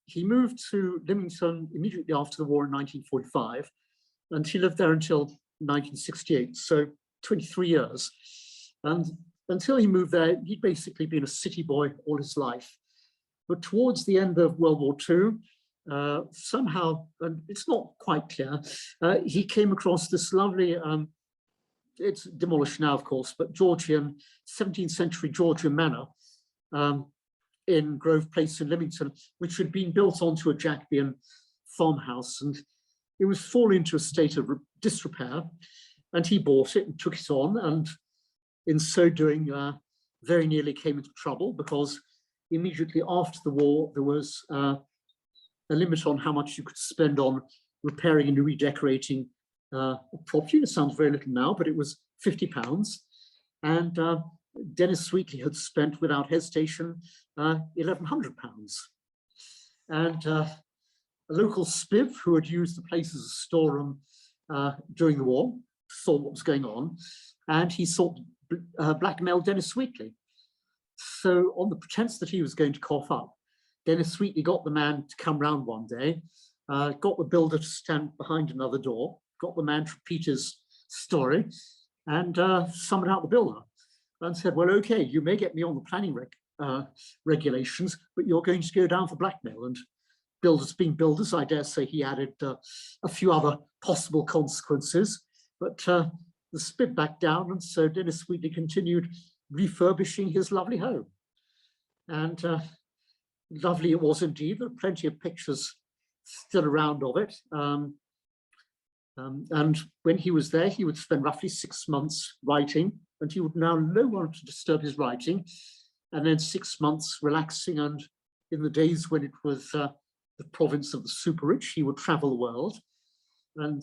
He moved to Lymington immediately after the war in 1945, and he lived there until 1968, so 23 years. And until he moved there, he'd basically been a city boy all his life. But towards the end of World War II, somehow, and it's not quite clear, he came across this lovely, it's demolished now, of course, but Georgian, 17th century Georgian manor in Grove Place in Lymington, which had been built onto a Jacobean farmhouse, and it was falling into a state of disrepair. And he bought it and took it on, and in so doing, very nearly came into trouble, because immediately after the war, there was a limit on how much you could spend on repairing and redecorating a property. It sounds very little now, but it was £50. And Dennis Wheatley had spent, without hesitation, £1,100. And a local spiv who had used the place as a storeroom during the war saw what was going on, and he sought blackmail Dennis Wheatley. So on the pretense that he was going to cough up, Dennis Wheatley got the man to come round one day, got the builder to stand behind another door, got the man to repeat his story, and summoned out the builder and said, well, okay, you may get me on the planning regulations, but you're going to go down for blackmail. And builders being builders, I dare say he added a few other possible consequences, but the spit backed down, and so Dennis Wheatley continued refurbishing his lovely home. And lovely it was indeed. There are plenty of pictures still around of it. And when he was there, he would spend roughly 6 months writing, and he would allow no one to disturb his writing, and then 6 months relaxing. And in the days when it was the province of the super rich, he would travel the world, and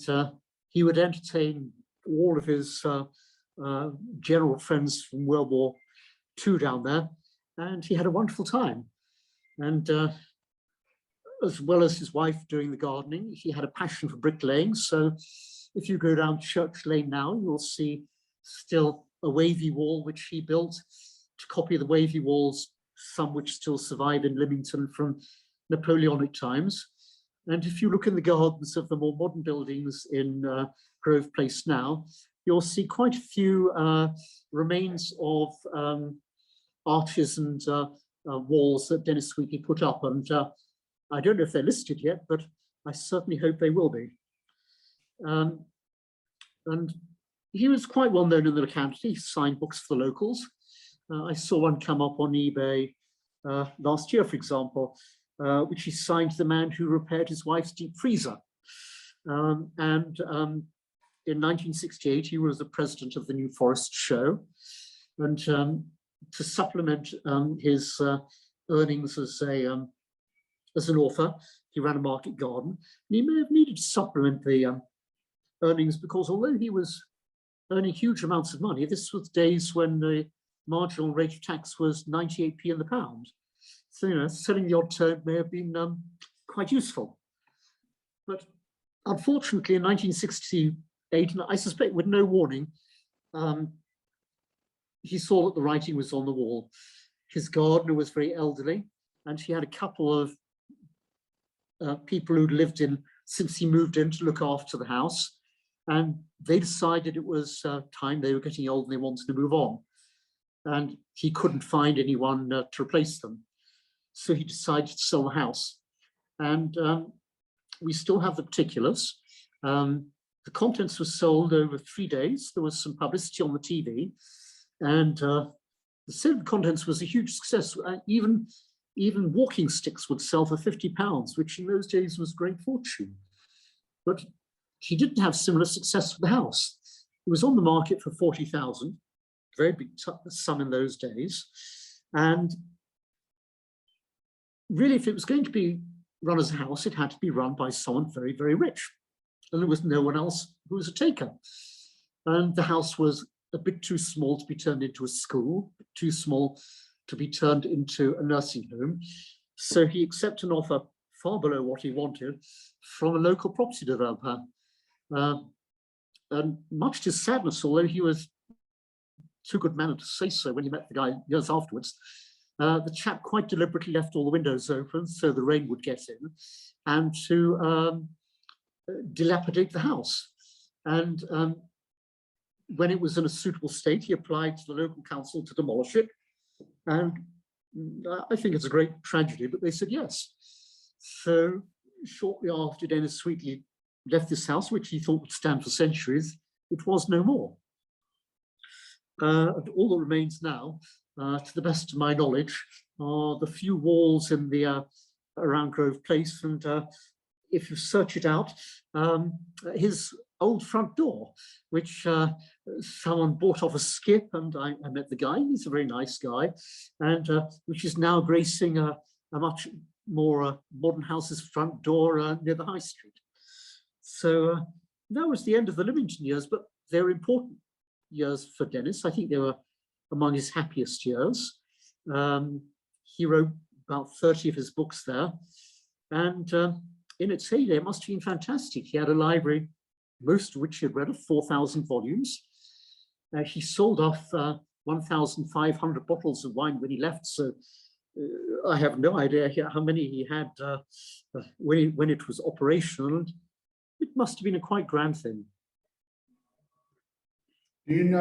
he would entertain all of his general friends from World War II down there, and he had a wonderful time. And as well as his wife doing the gardening, he had a passion for bricklaying. So if you go down Church Lane now, you'll see still a wavy wall which he built to copy the wavy walls, some which still survive in Lymington from Napoleonic times. And if you look in the gardens of the more modern buildings in Grove Place now, you'll see quite a few remains of arches and walls that Dennis Wheatley put up. And I don't know if they're listed yet, but I certainly hope they will be. And he was quite well known in the locality. He signed books for the locals. I saw one come up on eBay last year, for example, which he signed to the man who repaired his wife's deep freezer. In 1968, he was the president of the New Forest Show. And to supplement his earnings as an author, he ran a market garden. And he may have needed to supplement the earnings, because although he was earning huge amounts of money, this was days when the marginal rate of tax was 98p in the pound. So, you know, selling the odd toad may have been quite useful. But unfortunately, in 1968, and I suspect with no warning, he saw that the writing was on the wall. His gardener was very elderly, and he had a couple of people who'd lived in since he moved in to look after the house. And they decided it was time. They were getting old and they wanted to move on. And he couldn't find anyone to replace them. So he decided to sell the house. And we still have the particulars. The contents were sold over 3 days. There was some publicity on the TV. And the sale of the contents was a huge success. Even walking sticks would sell for £50, which in those days was a great fortune. But he didn't have similar success with the house. It was on the market for 40,000, very big sum in those days. And really, if it was going to be run as a house, it had to be run by someone very, very rich. And there was no one else who was a taker. And the house was a bit too small to be turned into a school, too small to be turned into a nursing home. So he accepted an offer far below what he wanted from a local property developer. And much to his sadness, although he was too good mannered to say so when he met the guy years afterwards, the chap quite deliberately left all the windows open so the rain would get in, and to dilapidate the house. And when it was in a suitable state, he applied to the local council to demolish it. And I think it's a great tragedy, but they said yes. So shortly after Dennis Wheatley left this house, which he thought would stand for centuries, it was no more. All that remains now, to the best of my knowledge, are the few walls in the around Grove Place, and if you search it out, his old front door, which someone bought off a skip, and I met the guy. He's a very nice guy, and which is now gracing a much more modern house's front door near the High Street. So that was the end of the Lymington years, but they're important years for Dennis. I think they were among his happiest years. He wrote about 30 of his books there, and in its heyday, it must have been fantastic. He had a library, most of which he had read, of 4,000 volumes. He sold off 1,500 bottles of wine when he left, so I have no idea how many he had when it was operational. It must have been a quite grand thing. Do you know